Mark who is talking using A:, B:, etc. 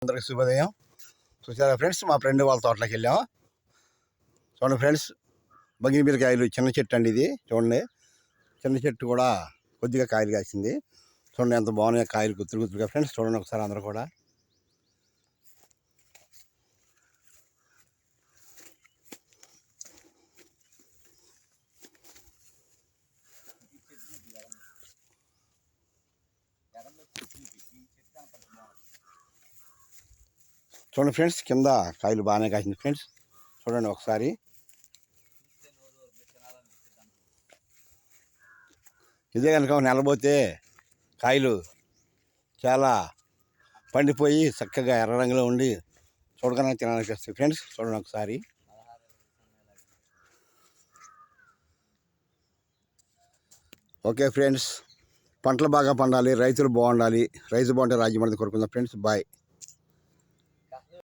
A: అందరికి శుభోదయం. చూసారా ఫ్రెండ్స్, మా ఫ్రెండ్ వాళ్ళ తోటలోకి వెళ్ళాం. చూడండి ఫ్రెండ్స్, బగిన బీరకాయలు చిన్న చెట్టు అండి ఇది. చూడండి, చిన్న చెట్టు కూడా కొద్దిగా కాయలు కాసింది. చూడండి ఎంత బాగున్నాయి కాయలు, గుత్తులు గుత్తులుగా. ఫ్రెండ్స్ చూడండి ఒకసారి అందరూ కూడా. చూడండి ఫ్రెండ్స్, కింద కాయలు బాగానే కాసింది. ఫ్రెండ్స్ చూడండి ఒకసారి. ఇదే కనుక నెలబోతే కాయలు చాలా పండిపోయి చక్కగా ఎర్ర రంగులో ఉండి చూడగానే తినాలనిపిస్తాయి. ఫ్రెండ్స్ చూడండి ఒకసారి. ఓకే ఫ్రెండ్స్, పంటలు బాగా పండాలి, రైతులు బాగుండాలి. రైతు బాగుంటే రాజ్యం అనేది కోరుకుందాం ఫ్రెండ్స్. బాయ్.